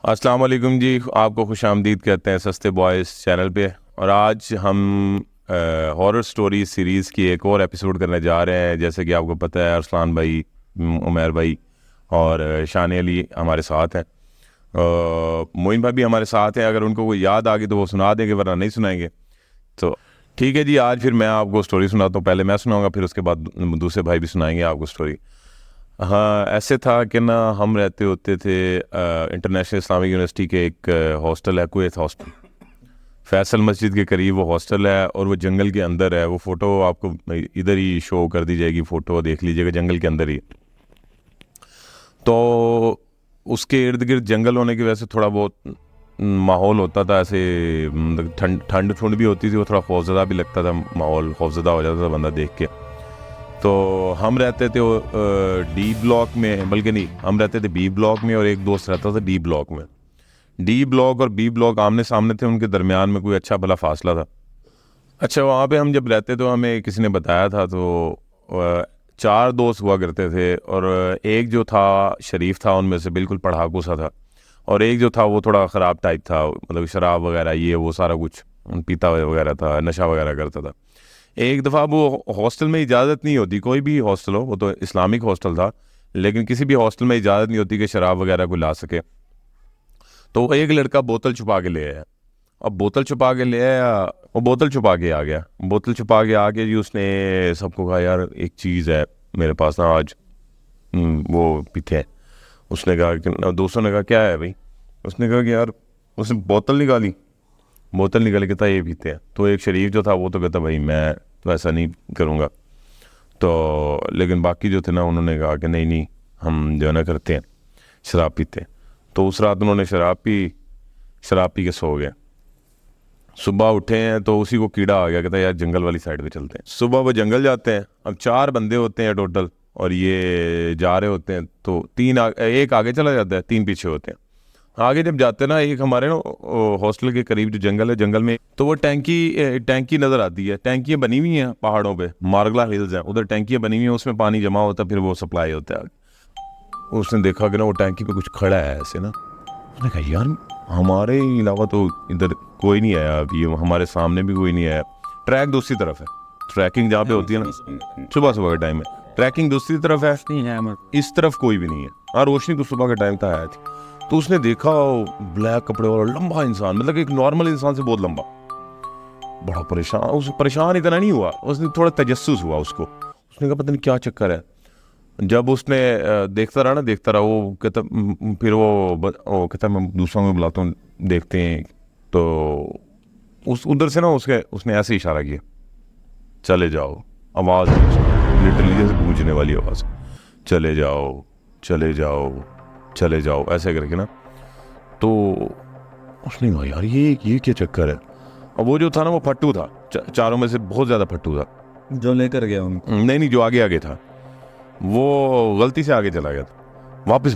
अस्सलाम वालेकुम जी, आपको खुश आमदीद कहते हैं सस्ते बॉयज़ चैनल पे। और आज हम हॉरर स्टोरी सीरीज़ की एक और एपिसोड करने जा रहे हैं। जैसे कि आपको पता है, अरसलान भाई, उमर भाई और शान अली हमारे साथ हैं। मोइन भाई भी हमारे साथ हैं। अगर उनको कोई याद आ गई तो वो सुना देंगे, वरना नहीं सुनाएंगे। तो ठीक है जी, आज फिर मैं आपको स्टोरी सुनाता हूँ। पहले मैं सुनाऊँगा, फिर उसके बाद दूसरे भाई भी सुनाएंगे आपको स्टोरी। हाँ, ऐसे था कि ना, हम रहते होते थे इंटरनेशनल इस्लामिक यूनिवर्सिटी के एक हॉस्टल है, कुवैत हॉस्टल। फैसल मस्जिद के करीब वो हॉस्टल है और वो जंगल के अंदर है। वो फ़ोटो आपको इधर ही शो कर दी जाएगी, फ़ोटो देख लीजिएगा, जंगल के अंदर ही। तो उसके इर्द गिर्द जंगल होने की वजह से थोड़ा बहुत माहौल होता था ऐसे, ठंड ठंड भी होती थी। वो थोड़ा खौफज़दा भी लगता था, माहौल खौफज़दा हो जाता था बंदा देख के। तो हम रहते थे डी ब्लॉक में, बल्कि नहीं, हम रहते थे बी ब्लॉक में और एक दोस्त रहता था डी ब्लॉक में। डी ब्लॉक और बी ब्लॉक आमने सामने थे, उनके दरमियान में कोई अच्छा भला फासला था। अच्छा, वहाँ पे हम जब रहते तो हमें किसी ने बताया था। तो 4 दोस्त हुआ करते थे और एक जो था शरीफ था, उनमें से बिल्कुल पढ़ाकू सा था। और एक जो था वो थोड़ा ख़राब टाइप था, मतलब शराब वगैरह ये वो सारा कुछ पीता वगैरह था, नशा वगैरह करता था। एक दफ़ा वो हॉस्टल में इजाज़त नहीं होती, कोई भी हॉस्टल हो, वो तो इस्लामिक हॉस्टल था, लेकिन किसी भी हॉस्टल में इजाज़त नहीं होती कि शराब वगैरह को ला सके। तो वो एक लड़का बोतल छुपा के ले आया। अब बोतल छुपा के ले आया, वो बोतल छुपा के आ गया। बोतल छुपा के आके जी उसने सबको कहा, यार एक चीज़ है मेरे पास ना आज, वो पीते हैं। उसने कहा कि, दोस्तों ने कहा क्या है भाई? उसने कहा कि यार, उसने बोतल निकाली के कहता ये पीते हैं। तो एक शरीफ जो था वो तो कहता भाई मैं तो ऐसा नहीं करूँगा। तो लेकिन बाकी जो थे ना, उन्होंने कहा कि नहीं नहीं, हम जो है ना करते हैं, शराब पीते हैं। तो उस रात उन्होंने शराब पी के सो गए। सुबह उठे हैं तो उसी को कीड़ा आ गया, कहता यार जंगल वाली साइड पे चलते हैं। सुबह वो जंगल जाते हैं। अब 4 बंदे होते हैं टोटल और ये जा रहे होते हैं। तो एक आगे चला जाता है, 3 पीछे होते हैं। आगे जब जाते हैं ना, एक हमारे ना हॉस्टल के करीब जो जंगल है, जंगल में तो वो टैंकी नज़र आती है। टैंकियाँ बनी हुई हैं पहाड़ों पे, मारगला हिल्स हैं, उधर टैंकियाँ बनी हुई हैं, उसमें पानी जमा होता है, फिर वो सप्लाई होता है। उसने देखा कि ना वो टैंकी पे कुछ खड़ा है ऐसे ना। उसने कहा यार, हमारे अलावा तो इधर कोई नहीं आया, अभी हमारे सामने भी कोई नहीं आया। ट्रैक दूसरी तरफ है, ट्रैकिंग जहाँ पे होती है ना, सुबह सुबह के टाइम में ट्रैकिंग दूसरी तरफ है, इस तरफ कोई भी नहीं है। हाँ, रोशनी तो सुबह के टाइम था आया थी। तो उसने देखा ब्लैक कपड़े वाला लंबा इंसान, मतलब एक नॉर्मल इंसान से बहुत लंबा। बड़ा परेशान इतना नहीं हुआ, उसने थोड़ा तजस्सुस हुआ उसको। उसने कहा पता नहीं क्या चक्कर है। जब उसने देखता रहा, वो कहता, फिर वो कहता मैं दूसरों को बुलाता हूँ, देखते हैं। तो उधर से ना उसने ऐसे इशारा किया, चले जाओ। आवाज़ लिटरली जैसे गूंजने वाली आवाज़, चले जाओ चले जाओ चले जाओ, ऐसे करके ना। तो उसने कहा यार ये क्या चक्कर है। और वो जो था ना, वो फट्टू था, चारों में से बहुत ज़्यादा फट्टू था, जो लेकर गया उनको। नहीं, जो आगे था, वो गलती से आगे चला गया था। वापस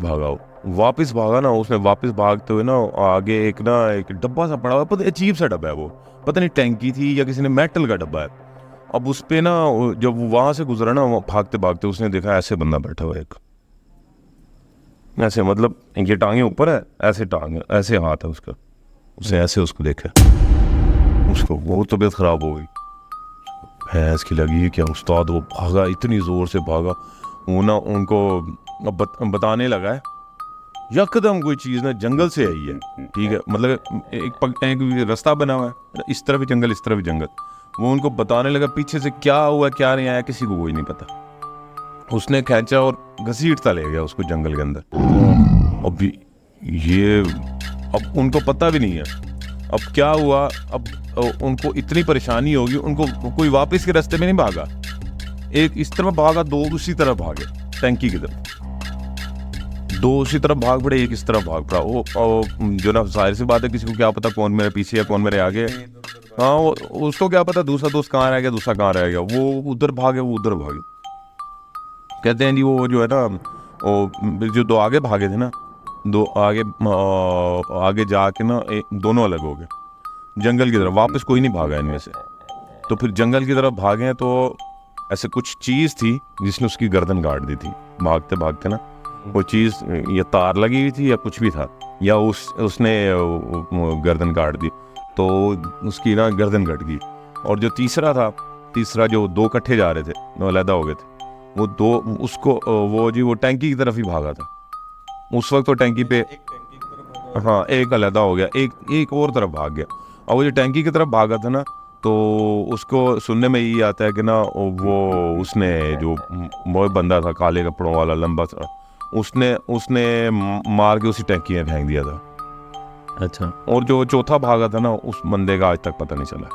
भागा ना। उसने वापस भागते हुए ना, आगे एक डब्बा सा पड़ा हुआ, पता अजीब सा डब्बा है वो, पता नहीं टैंकी थी या किसी ने मेटल का डब्बा है। अब उस पे ना, जब वो वहां से गुजरा ना, भागते भागते उसने देखा ऐसे बंदा बैठा हुआ, एक ऐसे, मतलब ये टांगे ऊपर है, ऐसे टांग, ऐसे हाथ है उसका। उसने ऐसे उसको देखा, उसको बहुत तबीयत खराब हो गई, भैंस की लगी है क्या उस्ताद। वो भागा, इतनी जोर से भागा, वो ना उनको बताने लगा है, यकदम कोई चीज़ ना जंगल से आई है, ठीक है, मतलब एक रास्ता बना हुआ है, इस तरफ भी जंगल, इस तरफ भी जंगल। वो उनको बताने लगा पीछे से क्या हुआ क्या नहीं आया, किसी को कोई नहीं पता। उसने खींचा और घसीटता ले गया उसको जंगल के अंदर। अब उनको पता भी नहीं है अब क्या हुआ। अब उनको इतनी परेशानी होगी, उनको कोई वापस के रास्ते में नहीं भागा, एक इस तरफ भागा, 2 उसी तरफ भागे, टैंकी की तरफ। 2 उसी तरफ भाग पड़े, एक इस तरफ भाग पड़ा। वो जो ना, जाहिर सी बात है, किसी को क्या पता कौन मेरे पीछे है कौन मेरे आगे। हाँ, उसको क्या पता दूसरा दोस्त कहाँ रह गया, दूसरा कहाँ रह गया। वो उधर भागे, वो उधर भागे। कहते हैं जी, वो जो है ना, वो जो 2 आगे भागे थे ना, 2 आगे जाके ना, दोनों अलग हो गए जंगल की तरफ। वापस कोई नहीं भागा इनमें से। तो फिर जंगल की तरफ भागे तो ऐसे कुछ चीज़ थी जिसने उसकी गर्दन काट दी थी भागते भागते ना। वो चीज़ या तार लगी हुई थी या कुछ भी था, या उसने गर्दन काट दी, तो उसकी ना गर्दन कट गई। और जो तीसरा जो दो इकट्ठे जा रहे थे, वो अलहदा हो गए थे, वो दो उसको वो टैंकी की तरफ ही भागा था उस वक्त। तो टैंकी पे हाँ एक अलहदा हो गया, एक और तरफ भाग गया। और वो जो टैंकी की तरफ भागा था ना, तो उसको सुनने में यही आता है कि ना वो उसने जो वो बंदा था काले कपड़ों वाला लंबा सा, उसने मार के उसी टैंकी में फेंक दिया था। अच्छा। और जो चौथा भागा था ना, उस बंदे का आज तक पता नहीं चला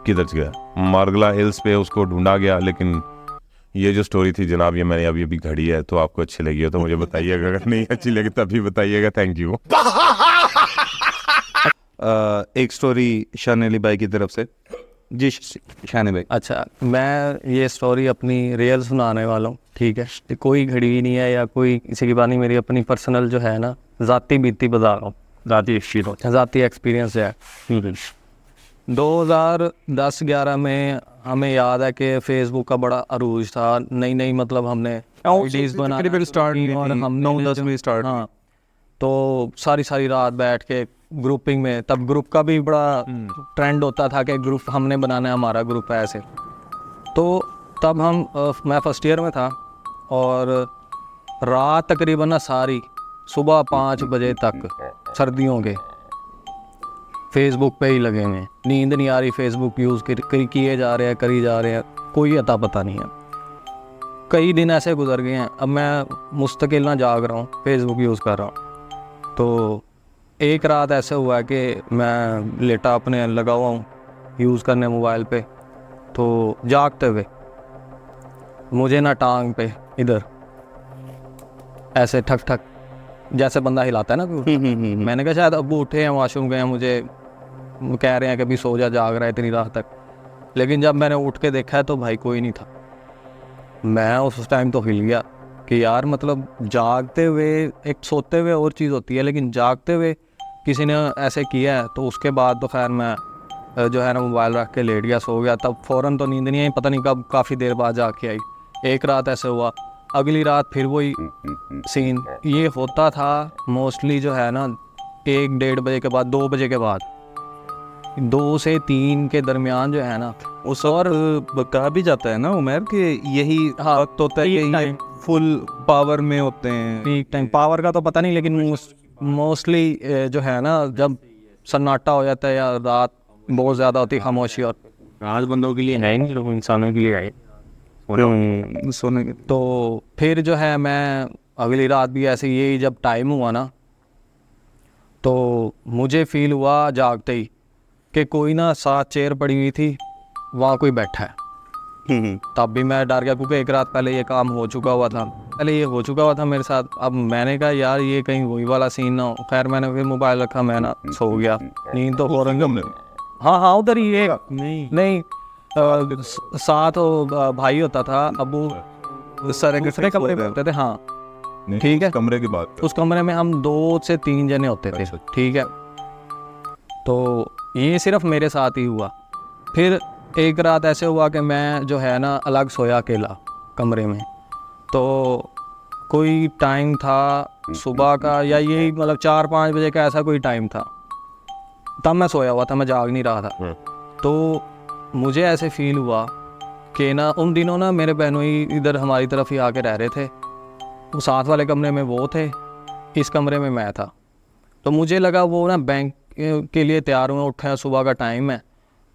किधर गया। मारगला हिल्स पे उसको ढूंढा गया। लेकिन ये जो स्टोरी थी जनाब, ये मैंने अभी घड़ी है, तो आपको अच्छी लगी हो तो मुझे बताइएगा, अगर नहीं अच्छी लगी तभी बताइएगा। Thank you. एक स्टोरी शान अली भाई की तरफ से। जी शान भाई। अच्छा, मैं ये स्टोरी अपनी रियल सुनाने वाला हूँ, ठीक है। कोई घड़ी नहीं है या कोई किसी की बात नहीं, मेरी अपनी पर्सनल जो है ना ज़ाती बीती बता रहा हूँ, ज़ाती एक्सपीरियंस है। 2010-11 में हमें याद है कि फेसबुक का बड़ा अरूज था, नई मतलब हमने आईडीज़ बनाना स्टार्ट और हम 9-10 में स्टार्ट। हाँ, तो सारी रात बैठ के ग्रुपिंग में, तब ग्रुप का भी बड़ा ट्रेंड होता था कि ग्रुप हमने बनाना है, हमारा ग्रुप है ऐसे। तो तब मैं फर्स्ट ईयर में था और रात तकरीबन ना सारी सुबह 5 बजे तक सर्दियों के फेसबुक पे ही लगे हुए हैं, नींद नहीं आ रही, फेसबुक यूज़ किए जा रहे हैं, करी जा रहे हैं, कोई अता पता नहीं है। कई दिन ऐसे गुजर गए हैं, अब मैं मुस्तकिल ना जाग रहा हूँ, फेसबुक यूज़ कर रहा हूँ। तो एक रात ऐसे हुआ है कि मैं लेटा अपने लगा हुआ हूँ यूज़ करने मोबाइल पे, तो जागते हुए मुझे ना टांग पे इधर ऐसे ठक ठक जैसे बंदा हिलाता है ना। मैंने कहा शायद अब्बू उठे हैं, वॉशरूम गए हैं, मुझे कह रहे हैं कि अभी सो जा, जाग रहा है इतनी रात तक। लेकिन जब मैंने उठ के देखा है तो भाई कोई नहीं था। मैं उस टाइम तो हिल गया कि यार मतलब जागते हुए, एक सोते हुए और चीज़ होती है, लेकिन जागते हुए किसी ने ऐसे किया है। तो उसके बाद तो खैर मैं जो है ना मोबाइल रख के लेट गया, सो गया। तब फ़ौरन तो नींद नहीं आई, पता नहीं कब काफ़ी देर बाद जाके आई। एक रात ऐसे हुआ, अगली रात फिर वही सीन। ये होता था मोस्टली जो है ना 1-1:30 बजे के बाद, 2 बजे के बाद, 2 से 3 के दरमियान जो है ना उस और कहा भी जाता है ना उमर कि यही वक्त होता है कि ये फुल पावर में होते हैं। पीक टाइम पावर का तो पता नहीं, लेकिन मोस्टली जो है ना जब सन्नाटा हो जाता है या रात बहुत ज़्यादा होती है, खामोशी, और रात बंदों के लिए है नहीं, लोग इंसानों के लिए है सोने के। तो फिर जो है मैं अगली रात भी ऐसे यही जब टाइम हुआ ना, तो मुझे फील हुआ जागते ही कि कोई ना साथ चेयर पड़ी हुई थी, वहाँ कोई बैठा है। तब भी मैं डर गया क्योंकि एक रात पहले ये काम हो चुका हुआ था मेरे साथ। अब मैंने कहा यार ये कहीं वही वाला सीन ना हो। खैर मैंने फिर मोबाइल रखा, मैं ना सो गया, नींद तो औरंगम। हाँ उधर ही एक नहीं साथ भाई होता था, अबू सारे कमरे में होते थे। हाँ ठीक है, कमरे की बात, उस कमरे में हम 2 से 3 जने होते थे, ठीक है। तो ये सिर्फ मेरे साथ ही हुआ। फिर एक रात ऐसे हुआ कि मैं जो है ना अलग सोया अकेला कमरे में। तो कोई टाइम था सुबह का, या यही मतलब 4-5 बजे का ऐसा कोई टाइम था। तब मैं सोया हुआ था, मैं जाग नहीं रहा था। तो मुझे ऐसे फील हुआ कि ना उन दिनों ना मेरे बहनोई इधर हमारी तरफ ही आके रह रहे थे। वो साथ वाले कमरे में वो थे, इस कमरे में मैं था। तो मुझे लगा वो ना बैंक के लिए तैयार हुए, उठे हैं, सुबह का टाइम है।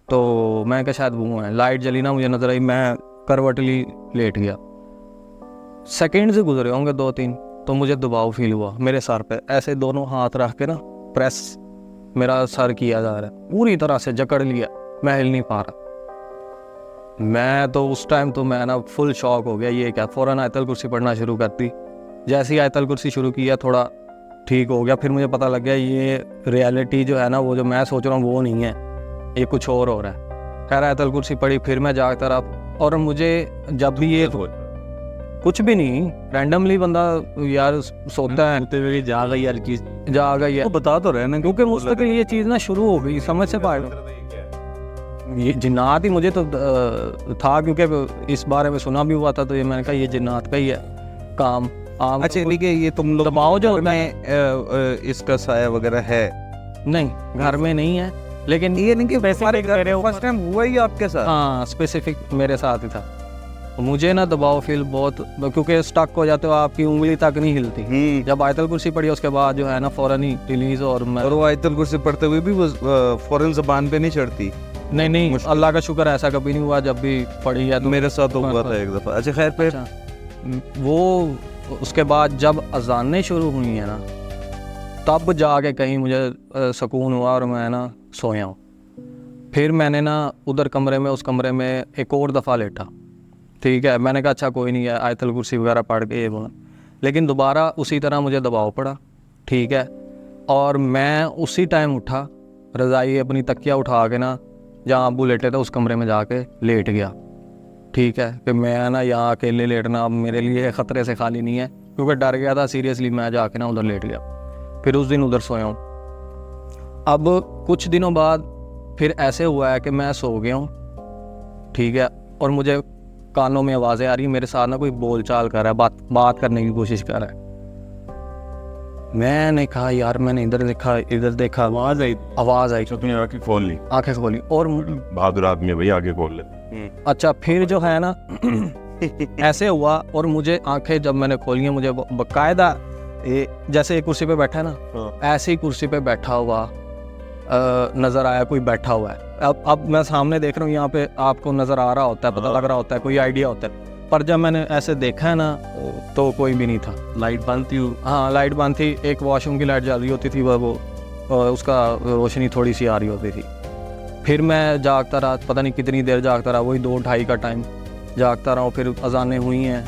तो मैं कहा शायद वो है, लाइट जली ना, मुझे नज़र आई, मैं करवटली लेट गया। सेकेंड से गुजरे होंगे 2-3, तो मुझे दबाव फील हुआ मेरे सर पे। ऐसे दोनों हाथ रख के ना प्रेस मेरा सर किया जा रहा है, पूरी तरह से जकड़ लिया, मैं हिल नहीं पा रहा। मैं तो उस टाइम तो मैं ना फुल शॉक हो गया, ये क्या। फ़ौरन आयतल कुर्सी पढ़ना शुरू कर दी। जैसे ही आयतल कुर्सी शुरू किया थोड़ा ठीक हो गया। फिर मुझे पता लग गया ये रियलिटी जो है ना, वो जो मैं सोच रहा हूँ वो नहीं है, ये कुछ और हो रहा है। खैर आयतल कुर्सी पढ़ी, फिर मैं जागता रहा। और मुझे जब भी ये कुछ भी नहीं, रैंडमली बंदा यार सोता है, जाग गई यार चीज, जाग गई है, तो बता तो रहे ना, क्योंकि मुस्तकिल ये चीज़ ना शुरू हो गई, समझ से पाए। ये जिन्नात ही मुझे तो था, क्योंकि इस बारे में सुना भी हुआ था, तो ये मैंने कहा ये जिन्नात का ही है काम। आम अच्छा ठीक है, ये तुम लोग दबाव जो होता में इसका साया वगैरह है? नहीं, घर में नहीं है, लेकिन ये नहीं कि हमारे घर फर्स्ट टाइम हुआ ही आपके साथ? हाँ, स्पेसिफिक मेरे साथ ही था। मुझे ना दबाव फील बहुत, क्योंकि स्टक हो जाते हो, आपकी उंगली तक नहीं हिलती। जब आयतल कुर्सी पढ़ी उसके बाद जो है ना फौरन ही रिलीज, और वो आयतल कुर्सी पढ़ते हुए भी वो फौरन ज़बान पे नहीं चढ़ती? नहीं, अल्लाह का शुक्र ऐसा कभी नहीं हुआ जब भी पढ़ी है तो। मेरे साथ हुआ था एक दफ़ा। अच्छा खैर, फिर वो उसके बाद जब अजानें शुरू हुई हैं ना, तब जाके कहीं मुझे सुकून हुआ और मैं ना सोया हूँ। फिर मैंने ना उधर कमरे में, उस कमरे में एक और दफ़ा लेटा, ठीक है। मैंने कहा अच्छा कोई नहीं है, आयतल कुर्सी वगैरह पढ़ के ये बोला, लेकिन दोबारा उसी तरह मुझे दबाव पड़ा, ठीक है। और मैं उसी टाइम उठा, रज़ाई अपनी तकिया उठा के ना जहाँ अब्बू लेटे थे उस कमरे में जाके लेट गया, ठीक है। कि मैं ना यहाँ अकेले लेटना अब मेरे लिए ख़तरे से खाली नहीं है, क्योंकि डर गया था सीरियसली। मैं जाके ना उधर लेट गया, फिर उस दिन उधर सोया हूँ। अब कुछ दिनों बाद फिर ऐसे हुआ है कि मैं सो गया हूँ, ठीक है, और मुझे कानों में आवाज़ें आ रही, मेरे साथ ना कोई बोल चाल कर रहा है, बात करने की कोशिश कर रहा है। मैंने कहा यार, मैंने इधर देखा, आवाज़ आई, तुमने आंखें खोल ली? आंखें खोली, और बहादुर आदमी है भाई, आगे खोल ले। अच्छा, फिर जो है ना ऐसे हुआ, और मुझे आंखें जब मैंने खोली हैं, मुझे बाकायदा जैसे एक कुर्सी पे बैठा है ना, ऐसी कुर्सी पे बैठा हुआ नज़र आया, कोई बैठा हुआ है। अब मैं सामने देख रहा हूँ, यहाँ पे आपको नज़र आ रहा होता है, पता लग रहा होता है, कोई आइडिया होता है, पर जब मैंने ऐसे देखा है ना तो कोई भी नहीं था। लाइट बंद थी? हाँ, लाइट बंद थी, एक वॉशरूम की लाइट जल रही होती थी, वो उसका रोशनी थोड़ी सी आ रही होती थी। फिर मैं जागता रहा, पता नहीं कितनी देर जागता रहा, वही 2-2:30 का टाइम जागता रहा हूँ। फिर अजानें हुई हैं,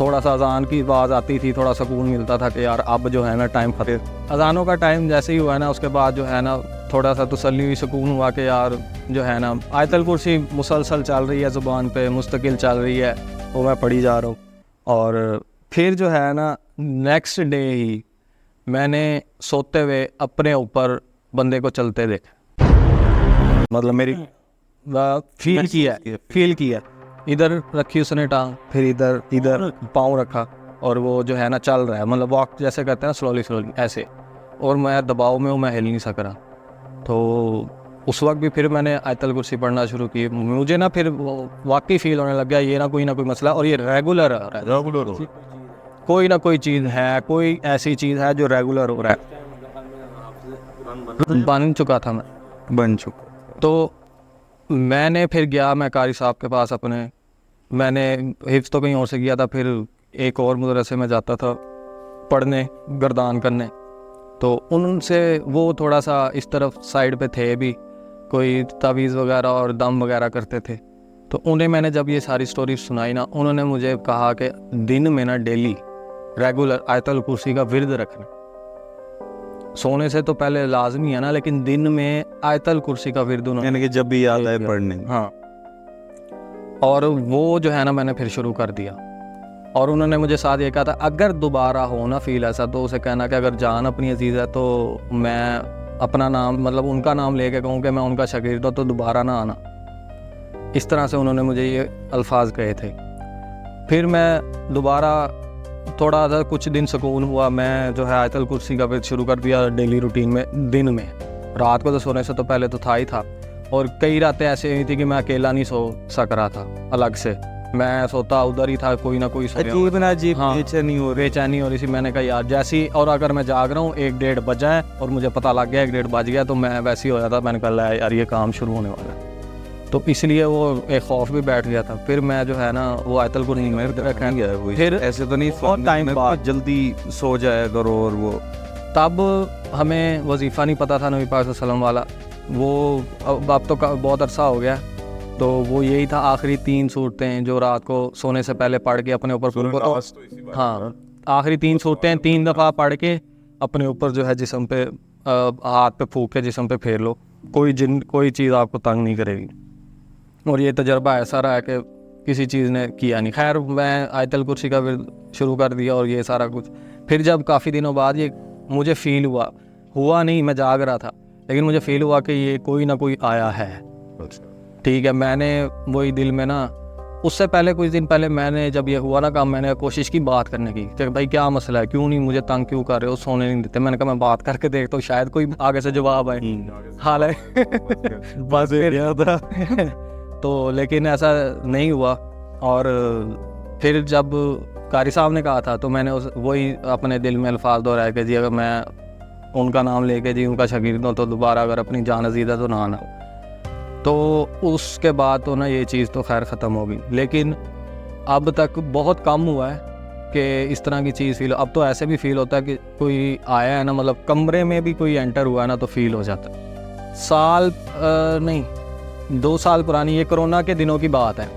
थोड़ा सा अजान की आवाज़ आती थी, थोड़ा सुकून मिलता था कि यार अब जो है ना टाइम खत्म। अजानों का टाइम जैसे ही हुआ है ना, उसके बाद जो है ना थोड़ा सा तसल्ली हुई, सुकून हुआ कि यार जो है ना आयतल कुर्सी मुसलसल चल रही है, ज़ुबान पे मुस्तकिल चल रही है, वो मैं पढ़ी जा रहा हूँ। और फिर जो है ना नेक्स्ट डे ही मैंने सोते हुए अपने ऊपर बंदे को चलते देखा, मतलब मेरी फील किया। इधर रखी उसने टांग, फिर इधर पाँव रखा, और वो जो है ना चल रहा है, मतलब वॉक जैसे कहते हैं ना, स्लोली ऐसे। और मैं दबाव में हूँ, मैं हिल नहीं सक रहा। तो उस वक्त भी फिर मैंने आयतल कुर्सी पढ़ना शुरू की। मुझे ना फिर वाकई फील होने लग गया ये ना कोई मसला, और ये रेगुलर हो रहा है, कोई ना कोई चीज़ है, कोई ऐसी चीज़ है जो रेगुलर हो रहा है। बन चुका था मैं, बन चुका। तो मैंने फिर गया मैं कारी साहब के पास अपने, मैंने हिफ्ज़ तो कहीं और से किया था, फिर एक और मदरसे में जाता था पढ़ने, गर्दान करने। तो उनसे वो थोड़ा सा इस तरफ साइड पे थे भी, कोई तावीज़ वगैरह और दम वगैरह करते थे। तो उन्हें मैंने जब ये सारी स्टोरी सुनाई ना, उन्होंने मुझे कहा कि दिन में ना डेली रेगुलर आयतल कुर्सी का विर्द रखना। सोने से तो पहले लाजमी है ना, लेकिन दिन में आयतल कुर्सी का विर्द उन्होंने, यानी कि जब भी याद आए पढ़ने। हाँ, और वो जो है ना मैंने फिर शुरू कर दिया। और उन्होंने मुझे साथ ये कहा था, अगर दोबारा हो ना फील ऐसा, तो उसे कहना कि अगर जान अपनी अजीज़ है तो मैं अपना नाम, मतलब उनका नाम लेके कहूँ कि मैं उनका शागिर्द हूँ, तो दोबारा ना आना। इस तरह से उन्होंने मुझे ये अल्फाज कहे थे। फिर मैं दोबारा थोड़ा सा कुछ दिन सुकून हुआ, मैं जो है आयतल कुर्सी का फिर शुरू कर दिया डेली रूटीन में, दिन में। रात को तो सोने से तो पहले तो था ही था, और कई रातें ऐसी हुई थी कि मैं अकेला नहीं सो सक रहा था अलग से, मैं सोता उधर ही था, कोई ना कोई अजीब हाँ, बेचैनी हो रही थी। मैंने कहा यार जैसी, और अगर मैं जाग रहा हूँ 1-1:30 बजा है और मुझे पता लग गया 1-1:30 बज गया, तो मैं वैसे ही हो जाता। मैंने कहा यार ये काम शुरू होने वाला है, तो इसलिए वो एक खौफ भी बैठ गया था। फिर मैं जो है ना वो आयतल कुर्सी में रखा गया। फिर ऐसे तो नहीं और टाइम बाद जल्दी सो जाया करो, और वो तब हमें वजीफ़ा नहीं पता था नबी पाक सल्लल्लाहु अलैहि वसल्लम वाला, वो अब तो बहुत अरसा हो गया। तो वो यही था, आखिरी 3 सूरतें जो रात को सोने से पहले पढ़ के अपने ऊपर, हाँ आखिरी 3 सूरतें 3 दफ़ा पढ़ के अपने ऊपर जो है जिस्म पे हाथ पे फूंक के जिस्म पे फेर लो, कोई चीज़ आपको तंग नहीं करेगी। और ये तजर्बा ऐसा रहा है कि किसी चीज़ ने किया नहीं। खैर मैं आयतल कुर्सी का विर्द शुरू कर दिया और ये सारा कुछ। फिर जब काफ़ी दिनों बाद ये मुझे फ़ील हुआ नहीं, मैं जाग रहा था, लेकिन मुझे फ़ील हुआ कि ये कोई ना कोई आया है। ठीक है, मैंने वही दिल में ना, उससे पहले कुछ दिन पहले मैंने जब ये हुआ ना काम, मैंने कोशिश की बात करने की कि भाई क्या मसला है, क्यों नहीं मुझे तंग क्यों कर रहे हो, सोने नहीं देते। मैंने कहा मैं बात करके देखता हूँ, शायद कोई आगे से जवाब आए। हाल है बस था तो लेकिन ऐसा नहीं हुआ। और फिर जब कारी साहब ने कहा था तो मैंने वही अपने दिल में अल्फाज दोहराए कि जी अगर मैं उनका नाम लेके जी उनका शागिर्द हूँ तो दोबारा अगर अपनी जान अजीज़ा तो ना आना। तो उसके बाद तो ना ये चीज़ तो खैर ख़त्म हो गई, लेकिन अब तक बहुत कम हुआ है कि इस तरह की चीज़ फील। अब तो ऐसे भी फील होता है कि कोई आया है ना, मतलब कमरे में भी कोई एंटर हुआ है ना तो फील हो जाता है। साल नहीं 2 साल पुरानी, ये कोरोना के दिनों की बात है,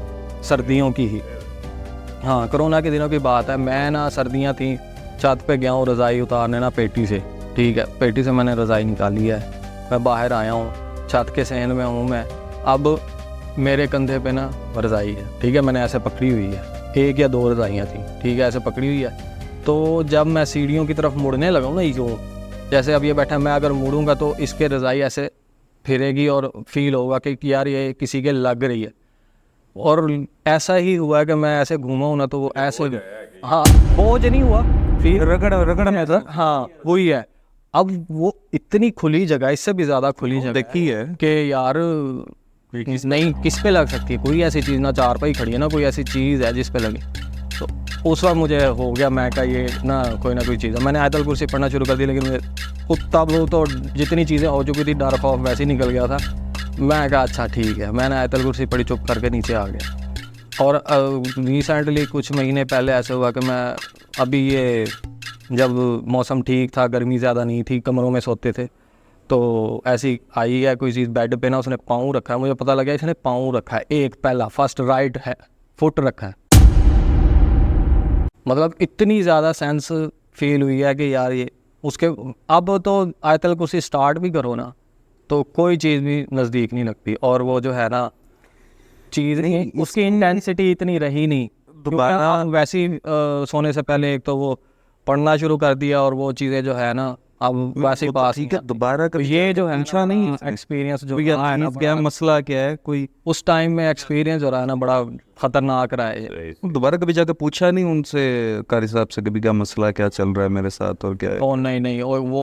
सर्दियों की ही, हाँ कोरोना के दिनों की बात है। मैं ना सर्दियाँ थी, छत पे गया हूँ रज़ाई उतारने ना पेटी से, ठीक है, पेटी से मैंने रज़ाई निकाली है, मैं बाहर आया हूँ, छत के सहन में हूँ मैं। अब मेरे कंधे पे ना रज़ाई है, ठीक है, मैंने ऐसे पकड़ी हुई है, 1 या 2 रज़ाइयाँ थी, ठीक है, ऐसे पकड़ी हुई है। तो जब मैं सीढ़ियों की तरफ मुड़ने लगा हूँ ना, यूँ जैसे अब ये बैठा, मैं अगर मुड़ूंगा तो इसके रज़ाई ऐसे फिरेगी और फील होगा कि यार ये किसी के लग रही है। और ऐसा ही हुआ है कि मैं ऐसे घूमा हूँ ना तो वो ऐसे, हाँ बोझ नहीं हुआ, फिर रगड़ ऐसा, हाँ वही है। अब वो इतनी खुली जगह, इससे भी ज़्यादा खुली जगह देखी है कि यार नहीं किस पे लग सकती है, कोई ऐसी चीज़ ना, चारपाई खड़ी है ना, कोई ऐसी चीज़ है जिस पे लगे। तो उस वक्त मुझे हो गया, मैं कहा ये ना कोई चीज़ है। मैंने आयतल कुर्सी पढ़ना शुरू कर दी, लेकिन तब वो तो जितनी चीज़ें हो चुकी थी, डर खौफ वैसे ही निकल गया था। मैं कहा अच्छा ठीक है, मैंने आयतल कुर्सी पढ़ी, चुप करके नीचे आ गया। और रिसेंटली कुछ महीने पहले ऐसे हुआ कि मैं अभी ये जब मौसम ठीक था, गर्मी ज़्यादा नहीं थी, कमरों में सोते थे, तो ऐसी आई है कोई चीज़ बेड पे ना, उसने पाँव रखा है, मुझे पता लगा इसने पाँव रखा है, एक पहला फर्स्ट राइट है फुट रखा है। मतलब इतनी ज़्यादा सेंस फील हुई है कि यार ये उसके, अब तो आयतल कुर्सी स्टार्ट भी करो ना तो कोई चीज़ भी नज़दीक नहीं लगती। और वो जो है ना चीज़ नहीं, उसकी इंटेंसिटी इतनी रही नहीं दोबारा। वैसे ही सोने से पहले एक तो वो पढ़ना शुरू कर दिया, और वो चीज़ें जो है ना अब वैसे ही पास, ठीक है, दोबारा तो ये जो है अच्छा नहीं एक्सपीरियंस जो है ना, क्या मसला क्या है, कोई उस टाइम में एक्सपीरियंस हो रहा है ना, बड़ा ख़तरनाक रहा है। दोबारा कभी जाकर पूछा नहीं उनसे कारी साहब से कभी क्या मसला क्या चल रहा है मेरे साथ और क्या है? नहीं और वो